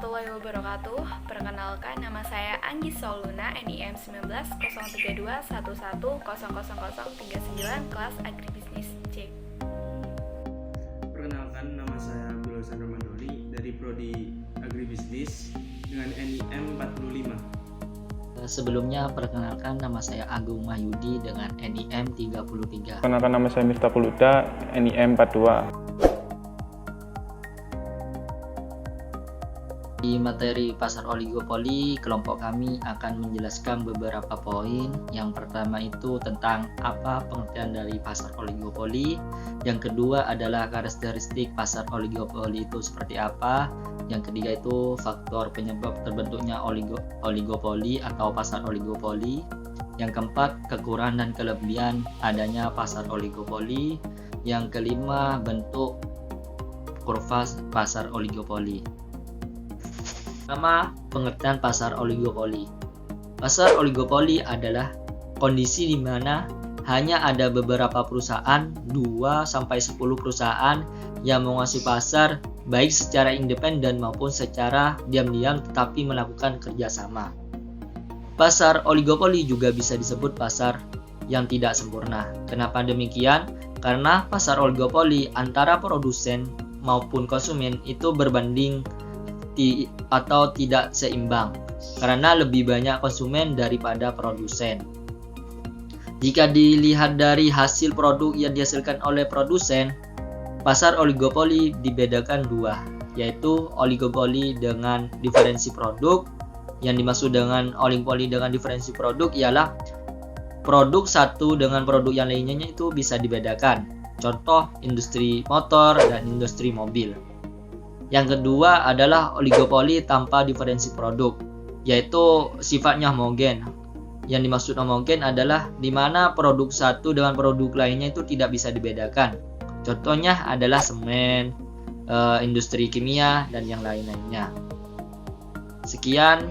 warahmatullahi wabarakatuh. Perkenalkan, nama saya Anggi Soluna, NIM 19 03211000039, kelas Agribisnis C. Perkenalkan, nama saya Abdul Sandro Mandoli dari Prodi Agribisnis dengan NIM 45. Sebelumnya, perkenalkan nama saya Agung Mahyudi dengan NIM 33. Perkenalkan, nama saya Miftah Puluda, NIM 42. Di materi pasar oligopoli, kelompok kami akan menjelaskan beberapa poin. Yang pertama itu tentang apa pengertian dari pasar oligopoli. Yang kedua adalah karakteristik pasar oligopoli itu seperti apa. Yang ketiga itu faktor penyebab terbentuknya oligopoli atau pasar oligopoli. Yang keempat, kekurangan dan kelebihan adanya pasar oligopoli. Yang kelima, bentuk kurva pasar oligopoli. Pertama, pengertian pasar oligopoli. Pasar oligopoli adalah kondisi di mana hanya ada beberapa perusahaan, 2-10 perusahaan yang menguasai pasar baik secara independen maupun secara diam-diam tetapi melakukan kerjasama. Pasar oligopoli juga bisa disebut pasar yang tidak sempurna. Kenapa demikian? Karena pasar oligopoli antara produsen maupun konsumen itu berbanding atau tidak seimbang karena lebih banyak konsumen daripada produsen. Jika dilihat dari hasil produk yang dihasilkan oleh produsen, pasar oligopoli dibedakan dua, yaitu oligopoli dengan diferensi produk. Yang dimaksud dengan oligopoli dengan diferensi produk ialah produk satu dengan produk yang lainnya itu bisa dibedakan. Contoh industri motor dan industri mobil. Yang kedua adalah oligopoli tanpa diferensi produk, yaitu sifatnya homogen. Yang dimaksud homogen adalah di mana produk satu dengan produk lainnya itu tidak bisa dibedakan. Contohnya adalah semen, industri kimia, dan yang lain-lainnya. Sekian,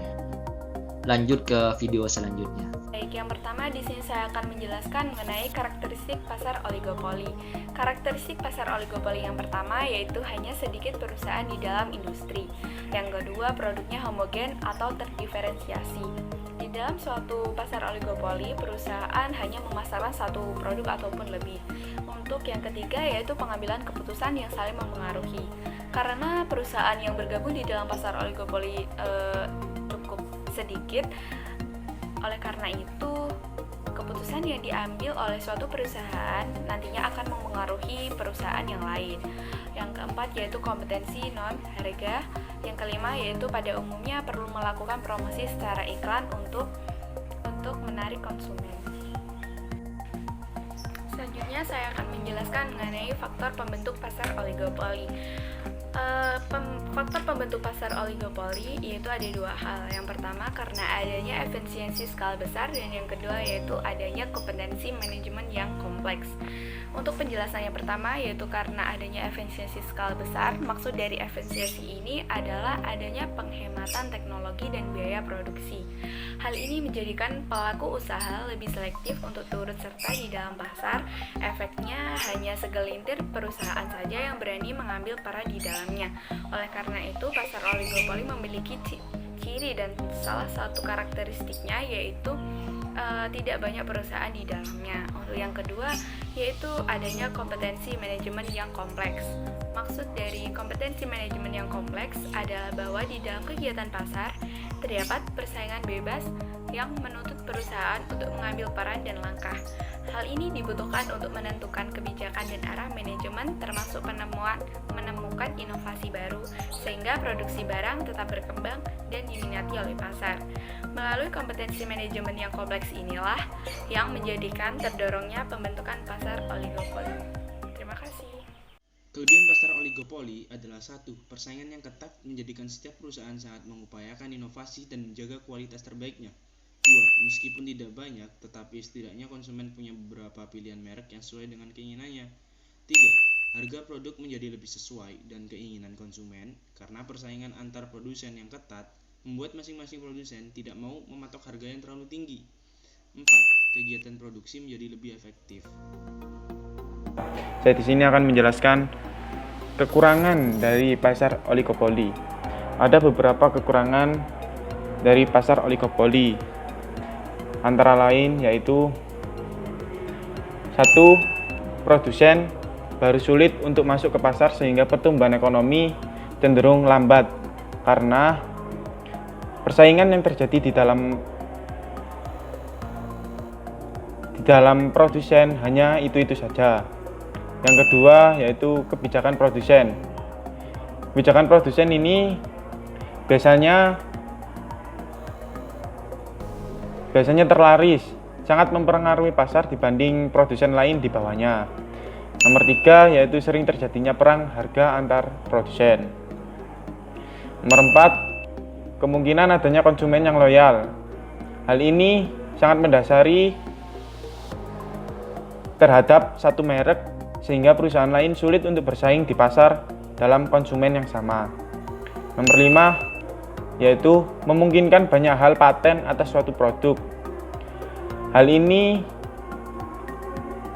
lanjut ke video selanjutnya. Baik, yang pertama di sini saya akan menjelaskan mengenai karakteristik pasar oligopoli. Karakteristik pasar oligopoli yang pertama yaitu hanya sedikit perusahaan di dalam industri. Yang kedua, produknya homogen atau terdiferensiasi. Di dalam suatu pasar oligopoli, perusahaan hanya memasarkan satu produk ataupun lebih. Untuk yang ketiga yaitu pengambilan keputusan yang saling mempengaruhi. Karena perusahaan yang bergabung di dalam pasar oligopoli cukup sedikit, oleh karena itu, keputusan yang diambil oleh suatu perusahaan nantinya akan mempengaruhi perusahaan yang lain. Yang keempat yaitu kompetensi non-harga. Yang kelima yaitu pada umumnya perlu melakukan promosi secara iklan untuk menarik konsumen. Selanjutnya saya akan menjelaskan mengenai faktor pembentuk pasar oligopoli. Faktor pembentuk pasar oligopoli yaitu ada dua hal. Yang pertama karena adanya efisiensi skala besar, dan yang kedua yaitu adanya kompetensi manajemen yang kompleks. Untuk penjelasan yang pertama yaitu karena adanya efisiensi skala besar. Maksud dari efisiensi ini adalah adanya penghematan teknologi dan biaya produksi. Hal ini menjadikan pelaku usaha lebih selektif untuk turut serta di dalam pasar. Efeknya hanya segelintir perusahaan saja yang berani mengambil peran di dalamnya. Oleh karena itu, pasar oligopoli memiliki ciri dan salah satu karakteristiknya yaitu tidak banyak perusahaan di dalamnya. Untuk yang kedua yaitu adanya kompetensi manajemen yang kompleks. Maksud dari kompetensi manajemen yang kompleks adalah bahwa di dalam kegiatan pasar terdapat persaingan bebas yang menuntut perusahaan untuk mengambil peran dan langkah. Hal ini dibutuhkan untuk menentukan kebijakan dan arah manajemen, termasuk menemukan inovasi baru sehingga produksi barang tetap berkembang dan diminati oleh pasar. Melalui kompetensi manajemen yang kompleks inilah yang menjadikan terdorongnya pembentukan pasar oligopoli. Terima kasih. Kelebihan pasar oligopoli adalah 1. Persaingan yang ketat menjadikan setiap perusahaan sangat mengupayakan inovasi dan menjaga kualitas terbaiknya. 2. Meskipun tidak banyak, tetapi setidaknya konsumen punya beberapa pilihan merek yang sesuai dengan keinginannya. 3. Harga produk menjadi lebih sesuai dan keinginan konsumen karena persaingan antar produsen yang ketat membuat masing-masing produsen tidak mau mematok harga yang terlalu tinggi. 4. Kegiatan produksi menjadi lebih efektif. Saya di sini akan menjelaskan kekurangan dari pasar oligopoli. ada beberapa kekurangan dari pasar oligopoli. Antara lain yaitu 1. Produsen baru sulit untuk masuk ke pasar sehingga pertumbuhan ekonomi cenderung lambat karena persaingan yang terjadi di dalam produsen hanya itu-itu saja. Yang kedua yaitu kebijakan produsen. Kebijakan produsen ini biasanya terlaris, sangat mempengaruhi pasar dibanding produsen lain di bawahnya. Nomor 3 yaitu sering terjadinya perang harga antar produsen. Nomor 4, kemungkinan adanya konsumen yang loyal. Hal ini sangat mendasari terhadap satu merek sehingga perusahaan lain sulit untuk bersaing di pasar dalam konsumen yang sama. Nomor 5 yaitu memungkinkan banyak hal paten atas suatu produk. Hal ini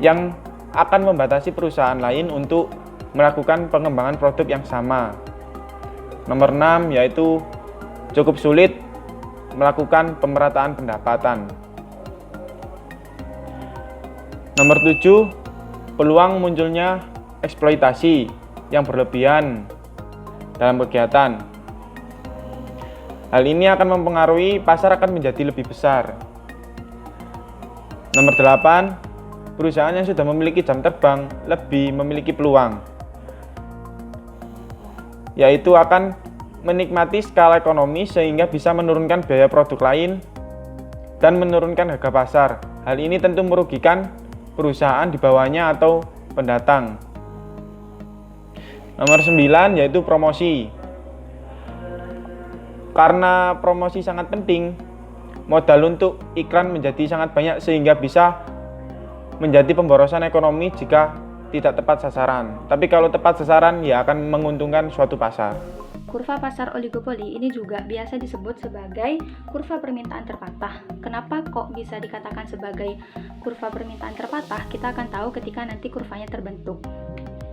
yang akan membatasi perusahaan lain untuk melakukan pengembangan produk yang sama. Nomor 6 yaitu cukup sulit melakukan pemerataan pendapatan. Nomor 7, peluang munculnya eksploitasi yang berlebihan dalam kegiatan. Hal ini akan mempengaruhi pasar akan menjadi lebih besar. Nomor 8, perusahaan yang sudah memiliki jam terbang lebih memiliki peluang, yaitu akan menikmati skala ekonomi sehingga bisa menurunkan biaya produk lain dan menurunkan harga pasar. Hal ini tentu merugikan perusahaan di bawahnya atau pendatang. Nomor 9 yaitu promosi. Karena promosi sangat penting, modal untuk iklan menjadi sangat banyak sehingga bisa menjadi pemborosan ekonomi jika tidak tepat sasaran. Tapi kalau tepat sasaran, ya akan menguntungkan suatu pasar. Kurva pasar oligopoli ini juga biasa disebut sebagai kurva permintaan terpatah. Kenapa kok bisa dikatakan sebagai kurva permintaan terpatah? Kita akan tahu ketika nanti kurvanya terbentuk.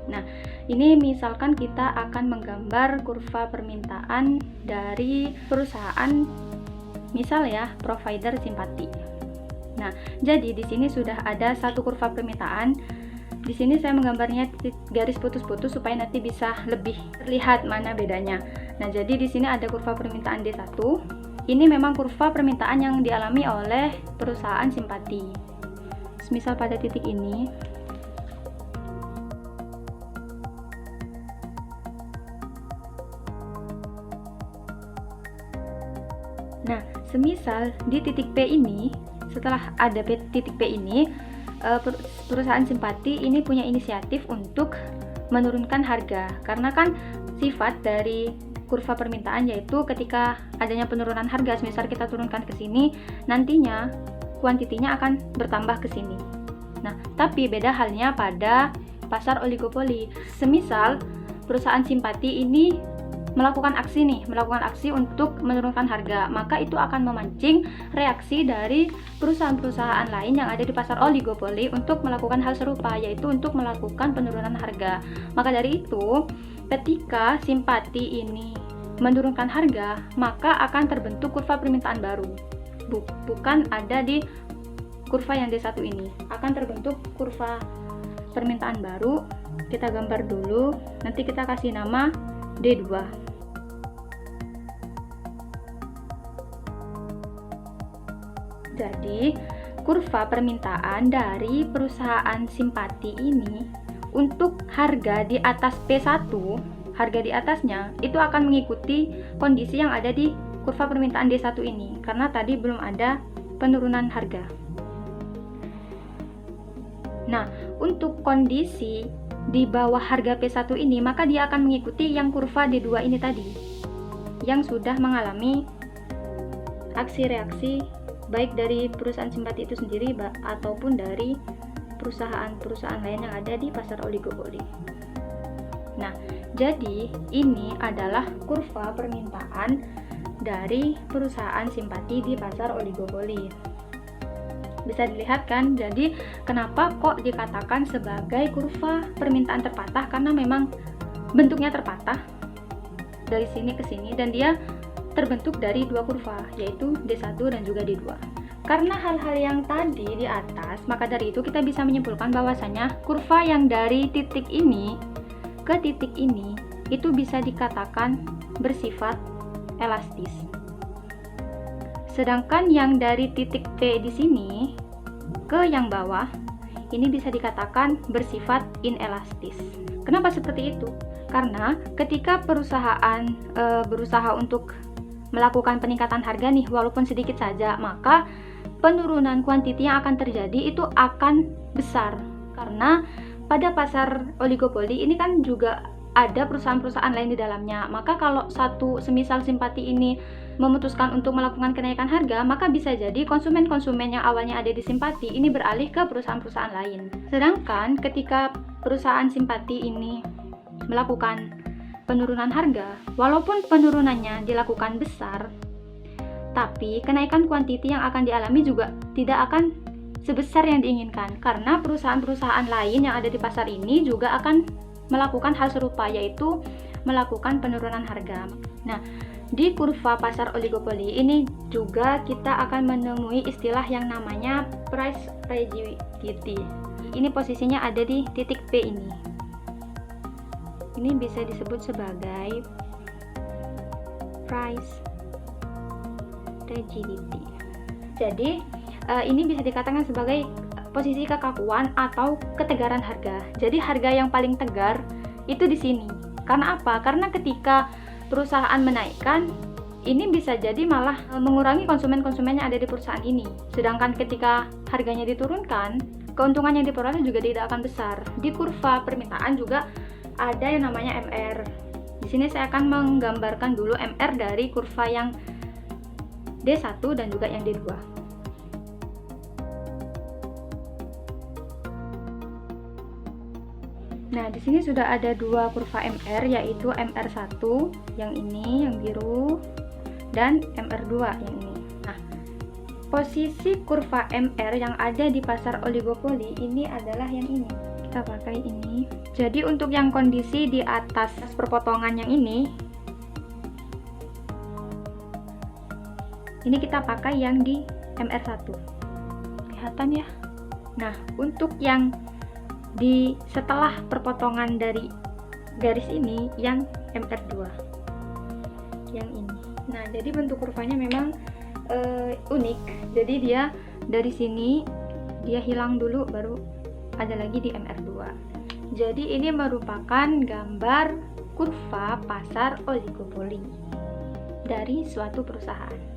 Nah, ini misalkan kita akan menggambar kurva permintaan dari perusahaan, misal ya, provider simpati. Nah, jadi di sini sudah ada satu kurva permintaan. Di sini saya menggambarnya garis putus-putus supaya nanti bisa lebih terlihat mana bedanya. Nah, jadi di sini ada kurva permintaan D1. Ini memang kurva permintaan yang dialami oleh perusahaan simpati. Misal pada titik ini, nah, semisal di titik P ini, setelah ada titik P ini, perusahaan simpati ini punya inisiatif untuk menurunkan harga. Karena kan sifat dari kurva permintaan yaitu ketika adanya penurunan harga, misal kita turunkan ke sini, nantinya kuantitinya akan bertambah ke sini. Nah, tapi beda halnya pada pasar oligopoli. Semisal perusahaan simpati ini melakukan aksi untuk menurunkan harga, maka itu akan memancing reaksi dari perusahaan-perusahaan lain yang ada di pasar oligopoli untuk melakukan hal serupa, yaitu untuk melakukan penurunan harga. Maka dari itu, ketika simpati ini menurunkan harga, maka akan terbentuk kurva permintaan baru. Bukan ada di kurva yang D1 ini. Akan terbentuk kurva permintaan baru. Kita gambar dulu, nanti kita kasih nama D2. Jadi, kurva permintaan dari perusahaan simpati ini untuk harga di atas P1, harga di atasnya itu akan mengikuti kondisi yang ada di kurva permintaan D1 ini, karena tadi belum ada penurunan harga. Nah, untuk kondisi di bawah harga P1 ini, maka dia akan mengikuti yang kurva D2 ini tadi, yang sudah mengalami aksi reaksi baik dari perusahaan simpati itu sendiri ataupun dari perusahaan-perusahaan lain yang ada di pasar oligopoli. Nah, jadi ini adalah kurva permintaan dari perusahaan simpati di pasar oligopoli. Bisa dilihat kan, jadi kenapa kok dikatakan sebagai kurva permintaan terpatah? Karena memang bentuknya terpatah. dari sini ke sini, dan dia terbentuk dari dua kurva, yaitu D1 dan juga D2. Karena hal-hal yang tadi di atas, maka dari itu kita bisa menyimpulkan bahwasanya kurva yang dari titik ini ke titik ini itu bisa dikatakan bersifat elastis. Sedangkan yang dari titik P di sini ke yang bawah ini bisa dikatakan bersifat inelastis. Kenapa seperti itu? Karena ketika perusahaan berusaha untuk melakukan peningkatan harga nih, walaupun sedikit saja, maka penurunan kuantiti yang akan terjadi itu akan besar. Karena pada pasar oligopoli ini kan juga ada perusahaan-perusahaan lain di dalamnya. Maka kalau satu semisal Simpati ini memutuskan untuk melakukan kenaikan harga, maka bisa jadi konsumen-konsumen yang awalnya ada di Simpati ini beralih ke perusahaan-perusahaan lain. Sedangkan ketika perusahaan Simpati ini melakukan penurunan harga, walaupun penurunannya dilakukan besar, tapi kenaikan kuantiti yang akan dialami juga tidak akan sebesar yang diinginkan, karena perusahaan-perusahaan lain yang ada di pasar ini juga akan melakukan hal serupa, yaitu melakukan penurunan harga. Nah, di kurva pasar oligopoli ini juga kita akan menemui istilah yang namanya price rigidity. Ini posisinya ada di titik P ini. Ini bisa disebut sebagai price rigidity. Jadi ini bisa dikatakan sebagai posisi kekakuan atau ketegaran harga. Jadi harga yang paling tegar itu di sini. Karena apa? Karena ketika perusahaan menaikkan, ini bisa jadi malah mengurangi konsumen-konsumen yang ada di perusahaan ini. Sedangkan ketika harganya diturunkan, keuntungan yang diperoleh juga tidak akan besar. Di kurva permintaan juga ada yang namanya MR. Di sini saya akan menggambarkan dulu MR dari kurva yang D1 dan juga yang D2. Nah, di sini sudah ada dua kurva MR, yaitu MR1 yang ini, yang biru, dan MR2 yang ini. Nah, posisi kurva MR yang ada di pasar oligopoli ini adalah yang ini. Kita pakai ini. Jadi untuk yang kondisi di atas perpotongan yang ini kita pakai yang di MR1. Kelihatan ya? Nah, untuk yang di setelah perpotongan dari garis ini yang MR2. Yang ini. Nah, jadi bentuk kurvanya memang unik. Jadi dia dari sini dia hilang dulu, baru ada lagi di MR2. Jadi ini merupakan gambar kurva pasar oligopoli dari suatu perusahaan.